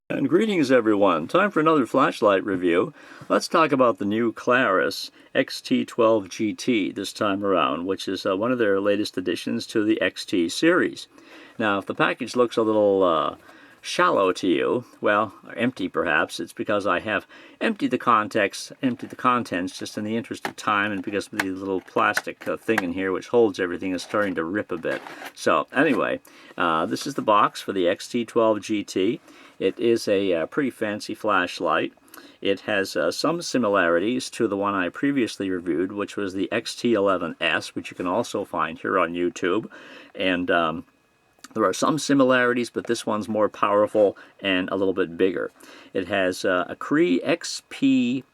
And greetings everyone, time for another flashlight review. Let's talk about the new KLARUS XT12GT this time around, which is one of their latest additions to the XT series. Now if the package looks a little shallow to you, well, empty perhaps, it's because I have emptied the contents just in the interest of time, and because the little plastic thing in here which holds everything is starting to rip a bit. So anyway, this is the box for the XT12GT. It is a pretty fancy flashlight. It has some similarities to the one I previously reviewed, which was the XT11S, which you can also find here on YouTube. And there are some similarities, but this one's more powerful and a little bit bigger. It has a CREE XHP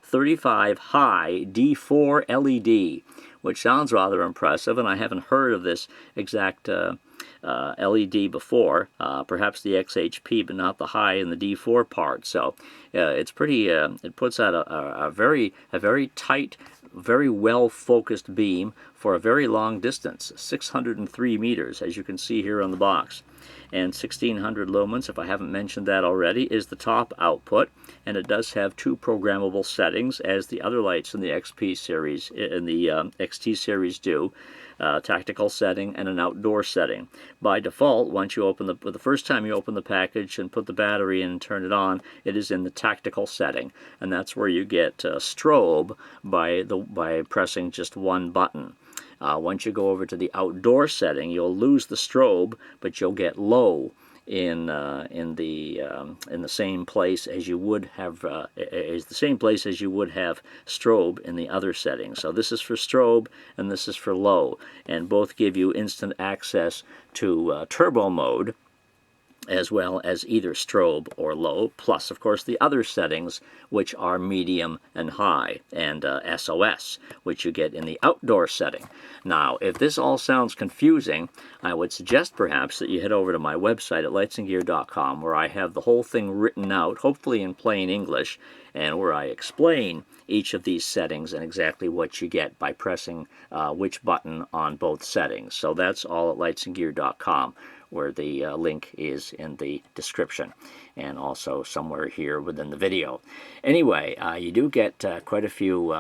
35 high D4 LED, which sounds rather impressive, and I haven't heard of this exact LED before. Perhaps the XHP, but not the high and the D4 part. So it's pretty. It puts out a very tight, very well focused beam for a very long distance, 603 meters, as you can see here on the box. And 1600 lumens, if I haven't mentioned that already, is the top output, and it does have two programmable settings, as the other lights in the XP series, in the XT series do. Tactical setting and an outdoor setting. By default, once you open the first time you open the package and put the battery in and turn it on, it is in the tactical setting, and that's where you get strobe by pressing just one button. Once you go over to the outdoor setting, you'll lose the strobe, but you'll get low in the same place as you would have strobe in the other settings. So this is for strobe and this is for low, and both give you instant access to turbo mode, as well as either strobe or low, plus of course the other settings, which are medium and high, and SOS, which you get in the outdoor setting. Now if this all sounds confusing, I would suggest perhaps that you head over to my website at lightsandgear.com, where I have the whole thing written out, hopefully in plain English, and where I explain each of these settings and exactly what you get by pressing which button on both settings. So that's all at lightsandgear.com, where the link is in the description, and also somewhere here within the video. Anyway, you do get quite a few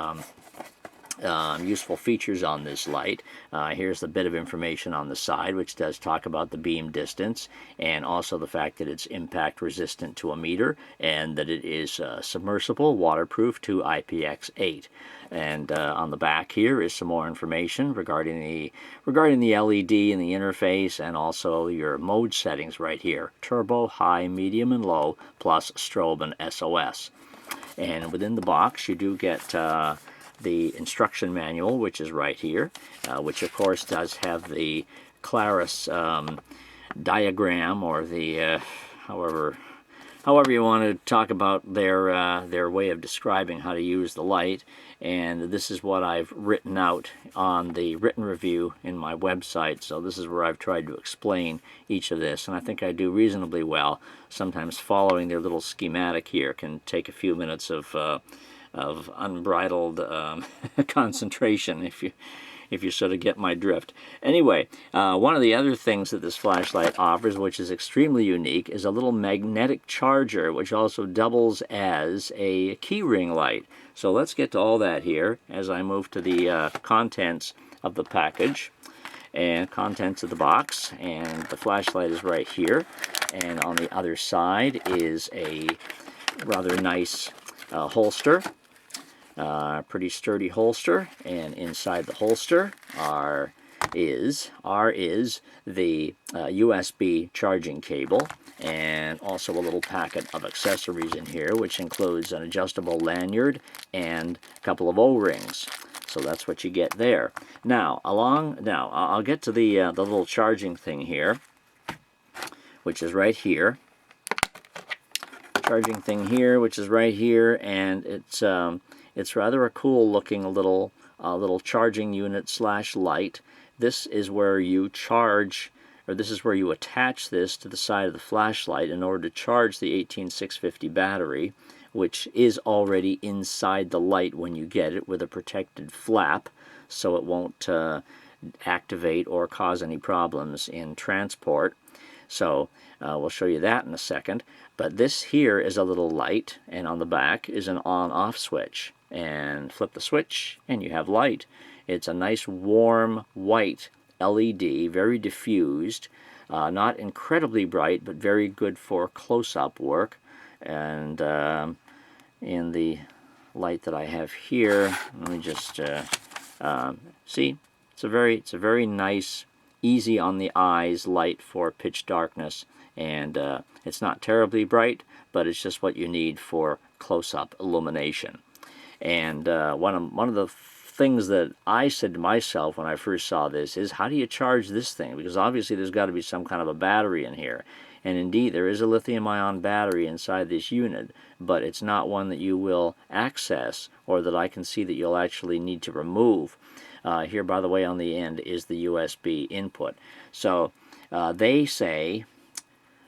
useful features on this light. Here's the bit of information on the side, which does talk about the beam distance, and also the fact that it's impact resistant to a meter, and that it is submersible, waterproof to IPX8. And on the back here is some more information regarding the LED and the interface, and also your mode settings right here: turbo, high, medium, and low, plus strobe and SOS. And within the box you do get the instruction manual, which is right here, which of course does have the KLARUS diagram, or the however you want to talk about their way of describing how to use the light. And this is what I've written out on the written review in my website. So this is where I've tried to explain each of this, and I think I do reasonably well. Sometimes following their little schematic here can take a few minutes of unbridled concentration, if you sort of get my drift. Anyway, one of the other things that this flashlight offers, which is extremely unique, is a little magnetic charger, which also doubles as a keyring light. So let's get to all that here as I move to the contents of the package and contents of the box. And the flashlight is right here, and on the other side is a rather nice holster. Pretty sturdy holster, and inside the holster is the USB charging cable, and also a little packet of accessories in here, which includes an adjustable lanyard and a couple of O-rings. So that's what you get there. Now I'll get to the little charging thing here, which is right here. Charging thing here, which is right here, and it's rather a cool looking little charging unit slash light. This is where you charge, or this is where you attach this to the side of the flashlight in order to charge the 18650 battery, which is already inside the light when you get it, with a protected flap, so it won't activate or cause any problems in transport. So we'll show you that in a second. But this here is a little light, and on the back is an on-off switch. And flip the switch, and you have light. It's a nice warm white LED, very diffused, not incredibly bright, but very good for close-up work. And in the light that I have here, let me just see. It's a very nice, easy on the eyes light for pitch darkness, and it's not terribly bright, but it's just what you need for close-up illumination. And one of the things that I said to myself when I first saw this is, how do you charge this thing? Because obviously there's got to be some kind of a battery in here. And indeed, there is a lithium-ion battery inside this unit, but it's not one that you will access, or that I can see that you'll actually need to remove. Here, by the way, on the end is the USB input. So they say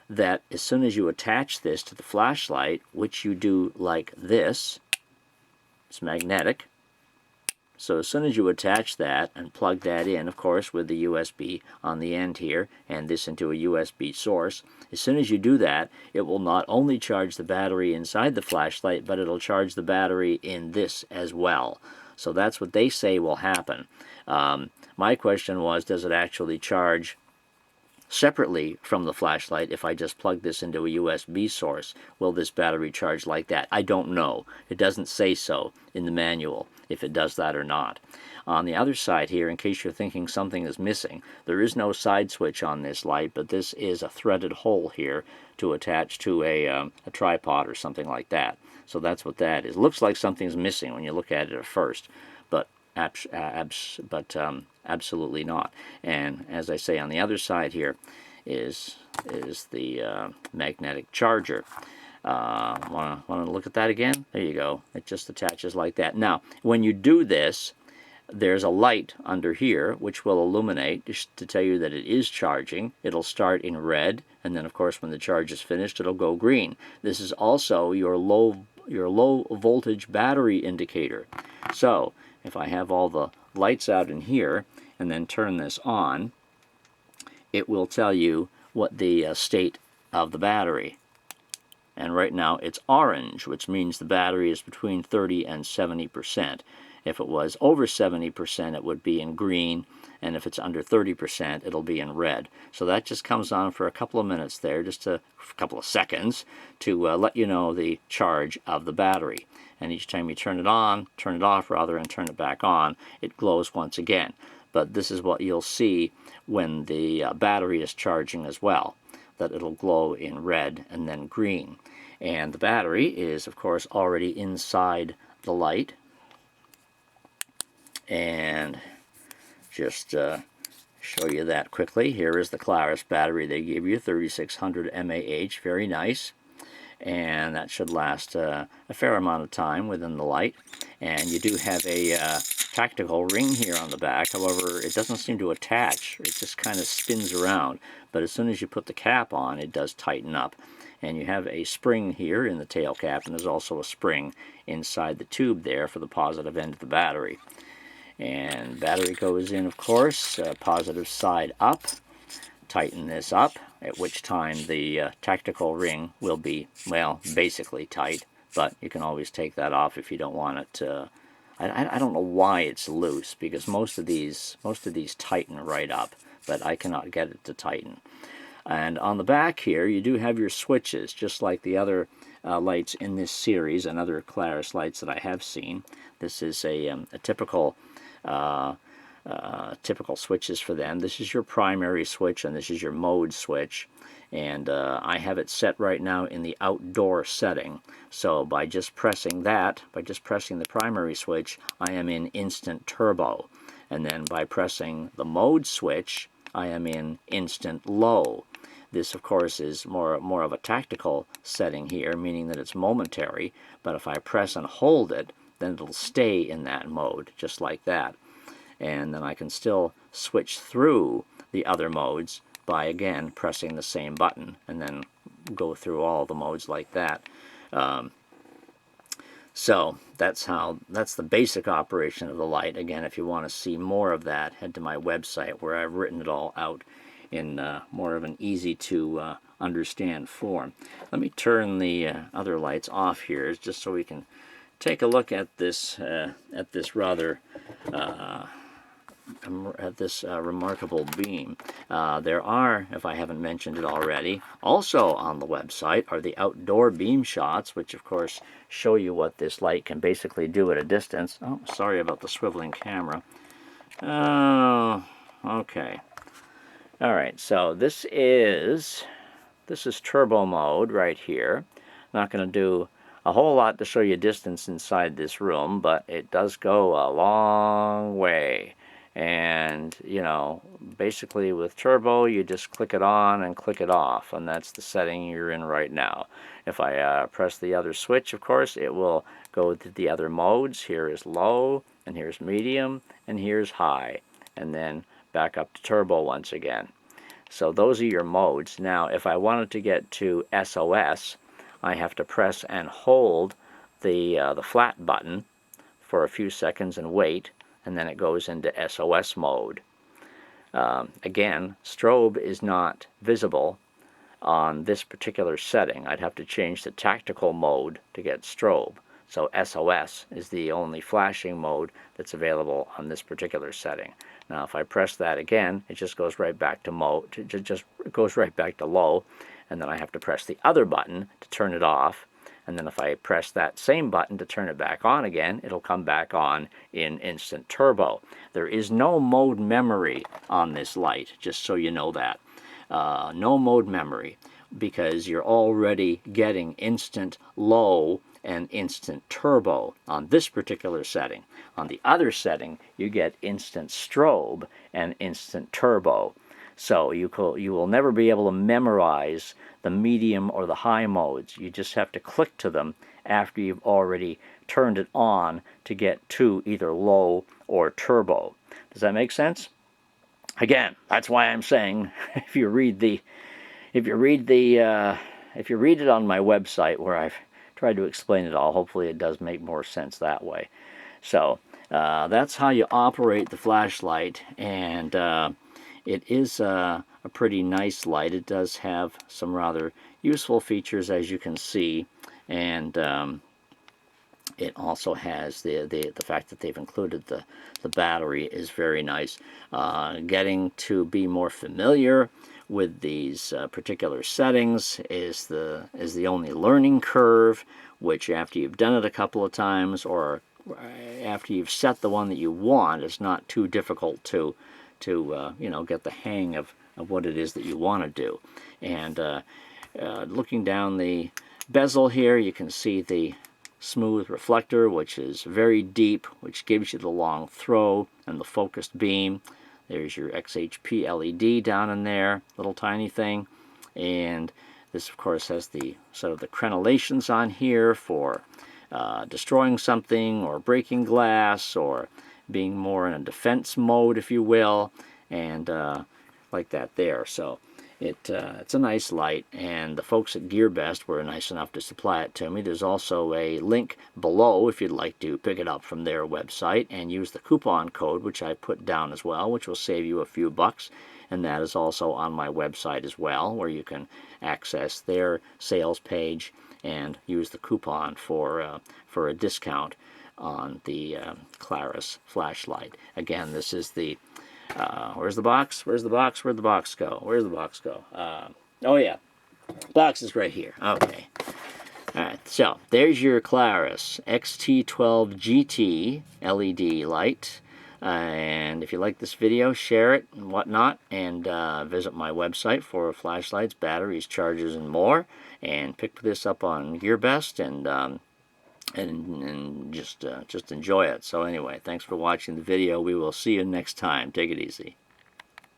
that as soon as you attach this to the flashlight, which you do like this, it's magnetic. So as soon as you attach that and plug that in, of course, with the USB on the end here, and this into a USB source, as soon as you do that, it will not only charge the battery inside the flashlight, but it'll charge the battery in this as well. So that's what they say will happen. My question was, does it actually charge separately from the flashlight? If I just plug this into a USB source, will this battery charge like that? I don't know. It doesn't say so in the manual if it does that or not. On the other side here, in case you're thinking something is missing, there is no side switch on this light, but this is a threaded hole here to attach to a tripod or something like that. So that's what that is. Looks like something's missing when you look at it at first, but absolutely not. And as I say, on the other side here is the magnetic charger. Want to look at that again? There you go. It just attaches like that. Now, when you do this, there's a light under here which will illuminate just to tell you that it is charging. It'll start in red, and then of course when the charge is finished, it'll go green. This is also your low voltage battery indicator. So if I have all the lights out in here and then turn this on, it will tell you what the state of the battery. And right now it's orange, which means the battery is between 30 and 70%. If it was over 70%, it would be in green, and if it's under 30%, it'll be in red. So that just comes on for a couple of minutes there, just a couple of seconds, to let you know the charge of the battery. And each time you turn it off rather, and turn it back on, it glows once again. But this is what you'll see when the battery is charging as well, that it'll glow in red and then green. And the battery is, of course, already inside the light. And just show you that quickly. Here is the KLARUS battery they give you, 3600 mAh, very nice. And that should last a fair amount of time within the light. And you do have a tactical ring here on the back. However, it doesn't seem to attach. It just kind of spins around. But as soon as you put the cap on, it does tighten up. And you have a spring here in the tail cap, and there's also a spring inside the tube there for the positive end of the battery. And battery goes in, of course, positive side up. Tighten this up, at which time the tactical ring will be, well, basically tight, but you can always take that off if you don't want it to. I don't know why it's loose, because most of these tighten right up, but I cannot get it to tighten. And on the back here, you do have your switches, just like the other lights in this series and other KLARUS lights that I have seen. This is a typical switches for them. This is your primary switch, and this is your mode switch. And I have it set right now in the outdoor setting. So by just pressing that, by just pressing the primary switch, I am in instant turbo. And then by pressing the mode switch, I am in instant low. This, of course, is more of a tactical setting here, meaning that it's momentary. But if I press and hold it, then it'll stay in that mode, just like that. And then I can still switch through the other modes by, again, pressing the same button, and then go through all the modes like that. So that's the basic operation of the light. Again, if you want to see more of that, head to my website where I've written it all out in more of an easy to understand form. Let me turn the other lights off here just so we can take a look at this rather remarkable beam. There are, if I haven't mentioned it already, also on the website are the outdoor beam shots, which of course show you what this light can basically do at a distance. Oh, sorry about the swiveling camera. Oh, okay. All right, so this is turbo mode right here. Not going to do a whole lot to show you distance inside this room, but it does go a long way. And, you know, basically with turbo, you just click it on and click it off, and that's the setting you're in right now. If I press the other switch, of course, it will go to the other modes. Here is low, and here's medium, and here's high, and then back up to turbo once again. So those are your modes. Now, if I wanted to get to SOS, I have to press and hold the flat button for a few seconds and wait, and then it goes into SOS mode. Again, strobe is not visible on this particular setting. I'd have to change the tactical mode to get strobe. So SOS is the only flashing mode that's available on this particular setting. Now, if I press that again, it just goes right back to mode. It just goes right back to low, and then I have to press the other button to turn it off. And then if I press that same button to turn it back on again, it'll come back on in instant turbo. There is no mode memory on this light, just so you know that. No mode memory, because you're already getting instant low and instant turbo on this particular setting. On the other setting, you get instant strobe and instant turbo. So you will never be able to memorize the medium or the high modes. You just have to click to them after you've already turned it on to get to either low or turbo. Does that make sense? Again, that's why I'm saying if you read it on my website where I've tried to explain it all, hopefully it does make more sense that way. So that's how you operate the flashlight, and it is a pretty nice light. It does have some rather useful features, as you can see, and it also has the fact that they've included the battery is very nice. Getting to be more familiar with these particular settings is the only learning curve, which after you've done it a couple of times or after you've set the one that you want, it's not too difficult to you know, get the hang of what it is that you want to do. And looking down the bezel here, you can see the smooth reflector, which is very deep, which gives you the long throw and the focused beam. There's your XHP LED down in there, little tiny thing. And this, of course, has the sort of the crenellations on here for destroying something or breaking glass or being more in a defense mode, if you will, and like that there. So it's a nice light, and the folks at GearBest were nice enough to supply it to me. There's also a link below if you'd like to pick it up from their website and use the coupon code, which I put down as well, which will save you a few bucks. And that is also on my website as well, where you can access their sales page and use the coupon for a discount on the KLARUS flashlight. Again, this is the where's the box? Where's the box? Where'd the box go? Where's the box go? Oh yeah, box is right here. Okay. All right. So there's your KLARUS XT12GT LED light. And if you like this video, share it and whatnot, and visit my website for flashlights, batteries, chargers, and more. And pick this up on GearBest and just enjoy it. So anyway, thanks for watching the video. We will see you next time. Take it easy.